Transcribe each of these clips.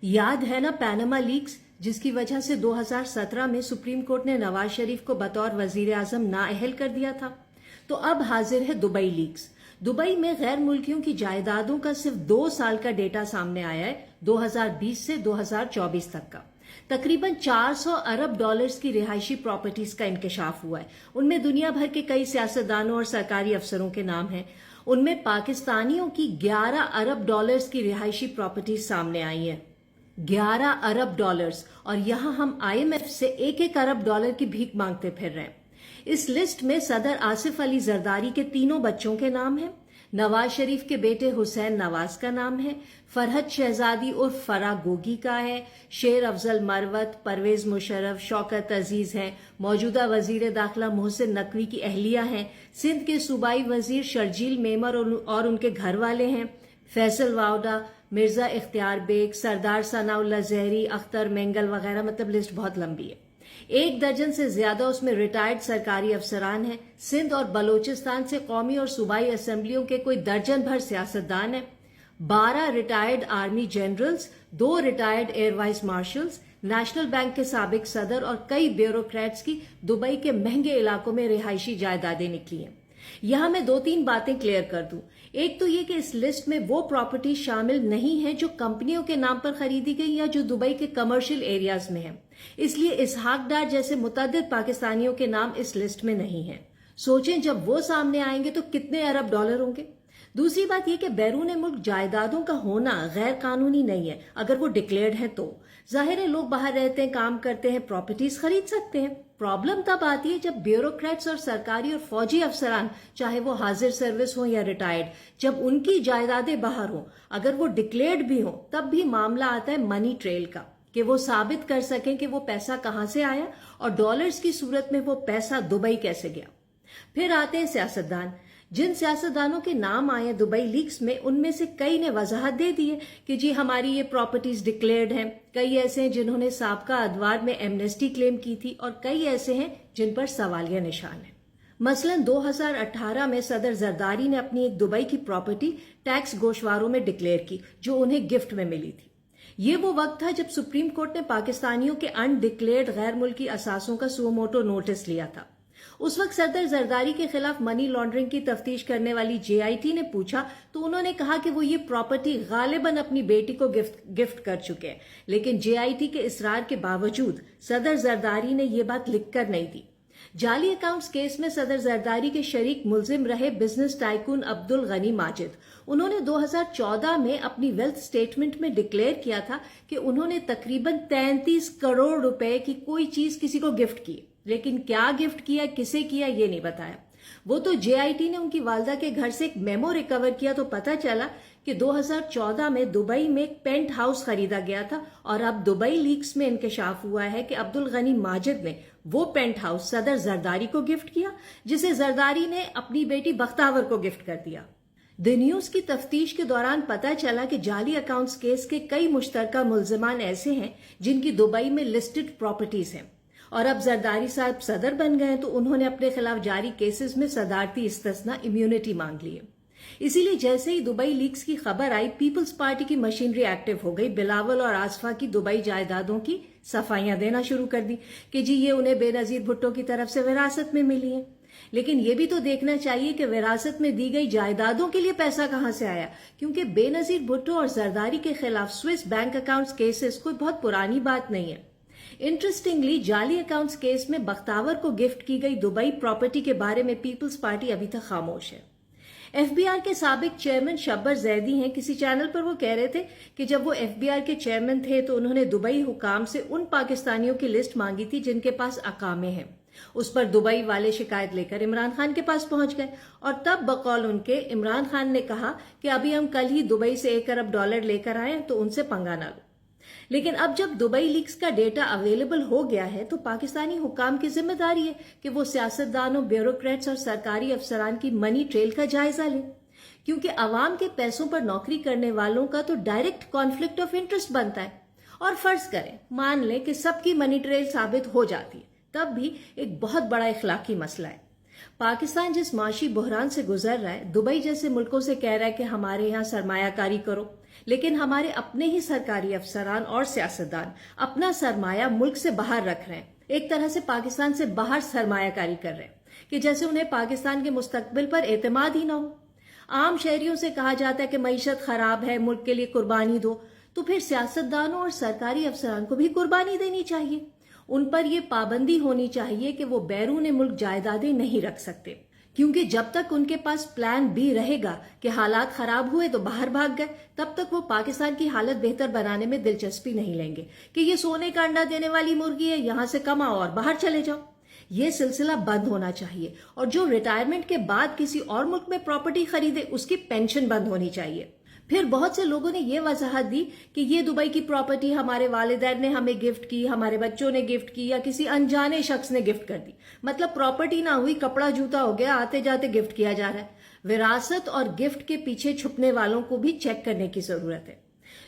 याद है ना पैनामा लीक्स, जिसकी वजह से 2017 में सुप्रीम कोर्ट ने नवाज शरीफ को बतौर वजीर आजम नाअहल कर दिया था। तो अब हाजिर है दुबई लीक्स। दुबई में गैर मुल्कियों की जायदादों का सिर्फ 2 साल का डेटा सामने आया है, 2020 से 2024 तक का। तकरीबन 400 अरब डॉलर्स की रिहायशी प्रॉपर्टीज का इंकशाफ हुआ है। उनमें दुनिया भर के कई सियासतदानों और सरकारी अफसरों के नाम हैं। उनमें पाकिस्तानियों की 11 अरब डॉलर्स की रिहायशी प्रॉपर्टीज सामने आई हैं। 11 अरब डॉलर्स, और यहां हम IMF से 1-1 अरब डॉलर की भीख मांगते फिर रहे हैं। इस लिस्ट में सदर आसिफ अली जरदारी के 3 बच्चों के नाम हैं, नवाज शरीफ के बेटे हुसैन नवाज का नाम है, फरहद शहजादी और फराह गोगी का है, शेर अफजल मरवत, परवेज मुशर्रफ, शौकत अजीज हैं, मौजूदा वजीर दाखिला मोहसिन नकवी की अहलिया हैं, सिंध के सूबाई वजीर शर्जील मेमर और उनके घर वाले हैं, फैसल वाउडा, मिर्जा इख्तियार बेग, सरदार सनाउल्लाह जहरी, अख्तर मेंगल वगैरह। मतलब लिस्ट बहुत लंबी है। 1 दर्जन से ज्यादा उसमें रिटायर्ड सरकारी अफसरान हैं। सिंध और बलोचिस्तान से कौमी और सूबाई असेंबलियों के कोई दर्जन भर सियासतदान हैं। 12 retired army generals, 2 retired air vice marshals, national bank के साबिक सदर और कई ब्यूरोक्रेट्स की दुबई के महंगे इलाकों में रिहायशी जायदादें निकली हैं। यहां मैं 2-3 बातें क्लियर कर दूं। एक तो ये कि इस लिस्ट में वो प्रॉपर्टी शामिल नहीं है जो कंपनियों के नाम पर खरीदी गई या जो दुबई के कमर्शियल एरियाज में है। इसलिए इसहाक डार जैसे मुतअद्दिद पाकिस्तानियों के नाम इस लिस्ट में नहीं है। सोचें जब वो सामने आएंगे तो कितने अरब डॉलर होंगे। दूसरी बात यह कि बैरून मुल्क जायदादों का होना गैर कानूनी नहीं है अगर वो डिक्लेयर्ड है तो। जाहिर है लोग बाहर रहते हैं, काम करते हैं, प्रॉपर्टीज खरीद सकते हैं। प्रॉब्लम तब आती है जब ब्यूरोक्रेट्स और सरकारी और फौजी अफसरान, चाहे वो हाजिर सर्विस हो या रिटायर्ड, जब उनकी जायदादें बाहर हो, अगर वो डिक्लेयर्ड भी हो, तब भी मामला आता है मनी ट्रेल का, कि वो साबित कर सकें कि वो पैसा कहां से आया और डॉलर्स की सूरत में वो पैसा दुबई कैसे गया। फिर आते हैं सियासतदान। जिन सियासतदानों के नाम आए दुबई लीक्स में, उनमें से कई ने वजाहत दे दी है कि जी हमारी ये प्रॉपर्टीज डिक्लेयर्ड हैं। कई ऐसे हैं जिन्होंने साबका अदवार में एमनेस्टी क्लेम की थी और कई ऐसे हैं जिन पर सवालिया निशान है। मसलन 2018 में सदर जरदारी ने अपनी एक दुबई की प्रॉपर्टी टैक्स गोशवारों में डिक्लेयर की जो उन्हें गिफ्ट में मिली थी। ये वो वक्त था जब सुप्रीम कोर्ट ने पाकिस्तानियों के अनडिक्लेयर्ड गैर मुल्की असासों का सुओ मोटो नोटिस लिया था। उस वक्त सदर जरदारी के खिलाफ मनी लॉन्ड्रिंग की तफ्तीश करने वाली JIT ने पूछा तो उन्होंने कहा कि वो ये प्रॉपर्टी गालिबन अपनी बेटी को गिफ्ट कर चुके हैं, लेकिन JIT के इसरार के बावजूद सदर जरदारी ने ये बात लिखकर नहीं दी। जाली अकाउंट्स केस में सदर जरदारी के शरीक मुलजिम रहे बिजनेस टाइकून अब्दुल गनी माजिद। उन्होंने 2014 में अपनी वेल्थ स्टेटमेंट में डिक्लेयर किया था कि उन्होंने तकरीबन 33 करोड़ रुपए की कोई चीज किसी को गिफ्ट की, लेकिन क्या गिफ्ट किया, किसे किया, ये नहीं बताया। वो तो JIT ने उनकी वालदा के घर से एक मेमो रिकवर किया तो पता चला कि 2014 में दुबई में एक पेंट हाउस खरीदा गया था और अब दुबई लीक्स में इंकशाफ हुआ है कि अब्दुल गनी माजिद ने वो पेंट हाउस सदर जरदारी को गिफ्ट किया, जिसे जरदारी ने अपनी बेटी बख्तावर को गिफ्ट कर दिया। द न्यूज की तफ्तीश के दौरान पता चला कि जाली अकाउंट्स केस के कई मुश्तरका मुल्जिमान ऐसे हैं जिनकी दुबई में लिस्टेड प्रॉपर्टीज हैं, और अब जरदारी साहब सदर बन गए तो उन्होंने अपने खिलाफ जारी केसेस में सदारती इस्तिस्ना इम्यूनिटी मांग ली है। इसीलिए जैसे ही दुबई लीक्स की खबर आई, पीपल्स पार्टी की मशीनरी एक्टिव हो गई। बिलावल और आसफा की दुबई जायदादों की सफाइयां देना शुरू कर दी कि जी ये उन्हें बेनजीर भुट्टो की तरफ से विरासत में मिली है। लेकिन ये भी तो देखना चाहिए कि विरासत में दी गई जायदादों के लिए पैसा कहां से आया, क्योंकि बेनजीर भुट्टो और जरदारी के खिलाफ स्विस बैंक अकाउंट्स केसेस कोई बहुत पुरानी बात नहीं है। इंटरेस्टिंगली जाली अकाउंट्स केस में बख्तावर को गिफ्ट की गई दुबई प्रॉपर्टी के बारे में पीपल्स पार्टी अभी तक खामोश है। FBR के साबिक चेयरमैन शब्बर जैदी हैं, किसी चैनल पर वो कह रहे थे कि जब वो FBR के चेयरमैन थे तो उन्होंने दुबई हुकाम से उन पाकिस्तानियों की लिस्ट मांगी थी जिनके पास अकामे हैं। उस पर दुबई वाले शिकायत लेकर इमरान खान के पास पहुंच गए और तब बकौल उनके इमरान खान ने कहा कि अभी हम कल ही दुबई से 1 अरब डॉलर लेकर आए तो उनसे पंगा ना लो। लेकिन अब जब दुबई लीक्स का डेटा अवेलेबल हो गया है तो पाकिस्तानी हुकाम की जिम्मेदारी है कि वो सियासतदानों, ब्यूरोक्रेट्स और सरकारी अफसरान की मनी ट्रेल का जायजा लें, क्योंकि अवाम के पैसों पर नौकरी करने वालों का तो डायरेक्ट कॉन्फ्लिक्ट ऑफ इंटरेस्ट बनता है। और फर्ज करें, मान लें कि सबकी मनी ट्रेल साबित हो जाती है, तब भी एक बहुत बड़ा इखलाकी मसला है। پاکستان جس معاشی بحران سے گزر رہا ہے، دبئی جیسے ملکوں سے کہہ رہا ہے کہ ہمارے یہاں سرمایہ کاری کرو، لیکن ہمارے اپنے ہی سرکاری افسران اور سیاستدان اپنا سرمایہ ملک سے باہر رکھ رہے ہیں، ایک طرح سے پاکستان سے باہر سرمایہ کاری کر رہے ہیں کہ جیسے انہیں پاکستان کے مستقبل پر اعتماد ہی نہ ہو۔ عام شہریوں سے کہا جاتا ہے کہ معیشت خراب ہے، ملک کے لیے قربانی دو، تو پھر سیاستدانوں اور سرکاری افسران کو بھی قربانی دینی چاہیے۔ ان پر یہ پابندی ہونی چاہیے کہ وہ بیرون ملک جائیدادیں نہیں رکھ سکتے، کیونکہ جب تک ان کے پاس پلان بی رہے گا کہ حالات خراب ہوئے تو باہر بھاگ گئے، تب تک وہ پاکستان کی حالت بہتر بنانے میں دلچسپی نہیں لیں گے کہ یہ سونے کا انڈا دینے والی مرغی ہے، یہاں سے کماؤ اور باہر چلے جاؤ۔ یہ سلسلہ بند ہونا چاہیے، اور جو ریٹائرمنٹ کے بعد کسی اور ملک میں پراپرٹی خریدے اس کی پینشن بند ہونی چاہیے۔ پھر بہت سے لوگوں نے یہ وضاحت دی کہ یہ دبئی کی پراپرٹی ہمارے والدین نے ہمیں گفٹ کی، ہمارے بچوں نے گفٹ کی، یا کسی انجانے شخص نے گفٹ کر دی، مطلب پراپرٹی نہ ہوئی، کپڑا جوتا ہو گیا، آتے جاتے گفٹ کیا جا رہا ہے۔ وراثت اور گفٹ کے پیچھے چھپنے والوں کو بھی چیک کرنے کی ضرورت ہے۔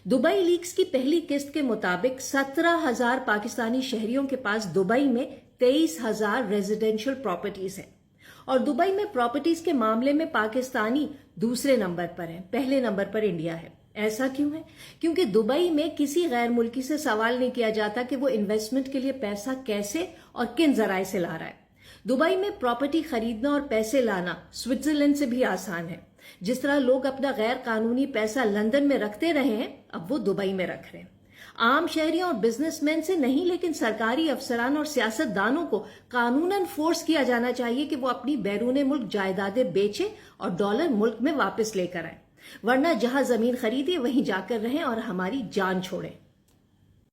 دبئی لیکس کی پہلی قسط کے مطابق 17,000 پاکستانی شہریوں کے پاس دبئی میں 23,000 ریزیڈینشل پراپرٹیز ہیں، اور دبئی میں پراپرٹیز کے معاملے میں پاکستانی دوسرے نمبر پر ہیں، پہلے نمبر پر انڈیا ہے۔ ایسا کیوں ہے؟ کیونکہ دبئی میں کسی غیر ملکی سے سوال نہیں کیا جاتا کہ وہ انویسٹمنٹ کے لیے پیسہ کیسے اور کن ذرائع سے لا رہا ہے۔ دبئی میں پراپرٹی خریدنا اور پیسے لانا سوئٹزرلینڈ سے بھی آسان ہے۔ جس طرح لوگ اپنا غیر قانونی پیسہ لندن میں رکھتے رہے ہیں، اب وہ دبئی میں رکھ رہے ہیں۔ عام شہریوں اور بزنس مین سے نہیں، لیکن سرکاری افسران اور سیاست دانوں کو قانوناً فورس کیا جانا چاہیے کہ وہ اپنی بیرون ملک جائیدادیں بیچیں اور ڈالر ملک میں واپس لے کر آئیں، ورنہ جہاں زمین خریدی وہیں جا کر رہیں اور ہماری جان چھوڑیں۔